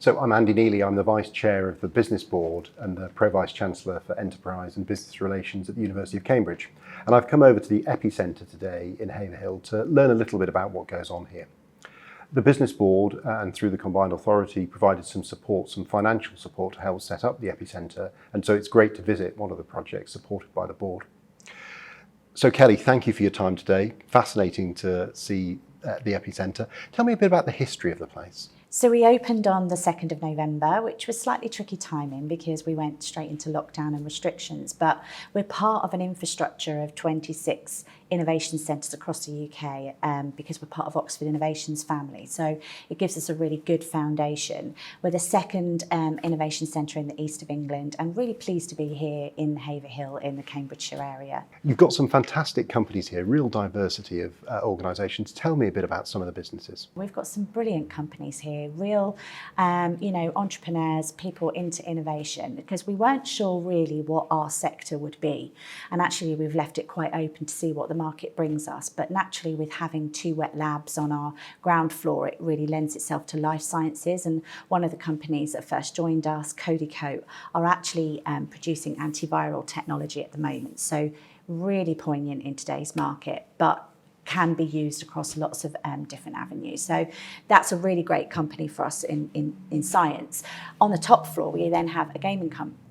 So I'm Andy Neely, I'm the Vice Chair of the Business Board and the Pro-Vice Chancellor for Enterprise and Business Relations at the University of Cambridge. And I've come over to the EpiCentre today in Haverhill to learn a little bit about what goes on here. The Business Board and through the Combined Authority provided some support, some financial support to help set up the EpiCentre, and so it's great to visit one of the projects supported by the board. So Kelly, thank you for your time today. Fascinating to see the EpiCentre. Tell me a bit about the history of the place. So we opened on the 2nd of November, which was slightly tricky timing because we went straight into lockdown and restrictions, but we're part of an infrastructure of 26 innovation centres across the UK because we're part of Oxford Innovations family. So it gives us a really good foundation. We're the second innovation centre in the east of England and really pleased to be here in Haverhill in the Cambridgeshire area. You've got some fantastic companies here, real diversity of organisations. Tell me a bit about some of the businesses. We've got some brilliant companies here, real entrepreneurs, people into innovation, because we weren't sure really what our sector would be. And actually we've left it quite open to see what the market brings us. But naturally with having 2 wet labs on our ground floor, it really lends itself to life sciences. And one of the companies that first joined us, Codecoat, are actually producing antiviral technology at the moment. So really poignant in today's market, but can be used across lots of different avenues. So that's a really great company for us in science. On the top floor, we then have a gaming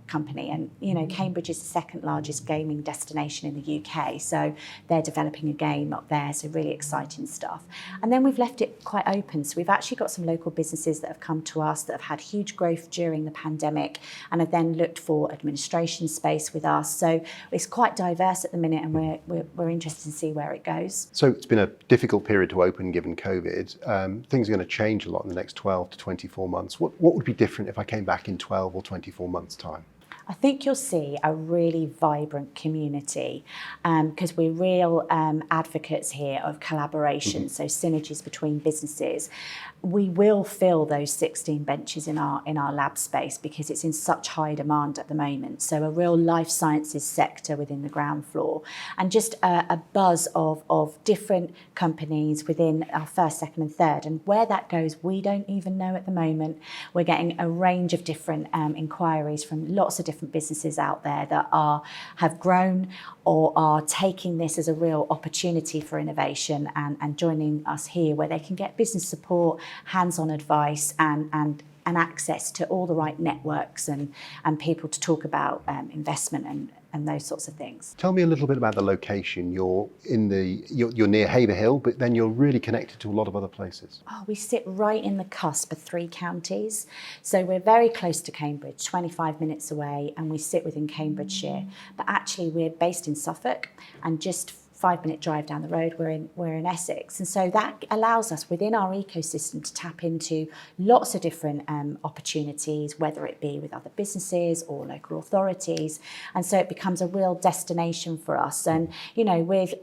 company, and Cambridge is the 2nd largest gaming destination in the UK, so they're developing a game up there, so really exciting stuff. And then we've left it quite open, so we've actually got some local businesses that have come to us that have had huge growth during the pandemic and have then looked for administration space with us. So it's quite diverse at the minute, and we're interested to see where it goes. So it's been a difficult period to open given COVID. Things are going to change a lot in the next 12 to 24 months. What would be different if I came back in 12 or 24 months' time? I think you'll see a really vibrant community because we're real advocates here of collaboration, so synergies between businesses. We will fill those 16 benches in our lab space because it's in such high demand at the moment. So a real life sciences sector within the ground floor, and just a buzz of different companies within our 1st, 2nd and 3rd. And where that goes, we don't even know at the moment. We're getting a range of different inquiries from lots of different businesses out there that have grown or are taking this as a real opportunity for innovation and joining us here, where they can get business support, hands-on advice and access to all the right networks and people to talk about investment and those sorts of things. Tell me a little bit about the location. You're near Haverhill, but then you're really connected to a lot of other places. Oh, we sit right in the cusp of 3 counties. So we're very close to Cambridge, 25 minutes away, and we sit within Cambridgeshire. But actually we're based in Suffolk, and just 5-minute drive down the road, we're in Essex. And so that allows us within our ecosystem to tap into lots of different opportunities, whether it be with other businesses or local authorities. And so it becomes a real destination for us. And, with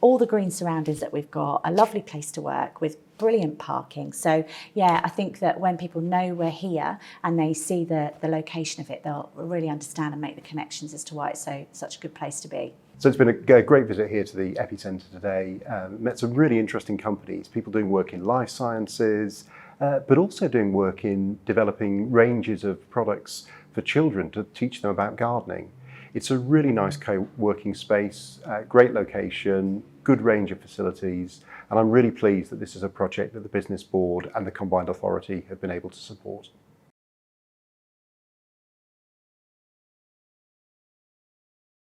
all the green surroundings that we've got, a lovely place to work with brilliant parking. So yeah, I think that when people know we're here and they see the location of it, they'll really understand and make the connections as to why it's such a good place to be. So it's been a great visit here to the EpiCentre today. Met some really interesting companies, people doing work in life sciences, but also doing work in developing ranges of products for children to teach them about gardening. It's a really nice co-working space, great location, good range of facilities, and I'm really pleased that this is a project that the Business Board and the Combined Authority have been able to support.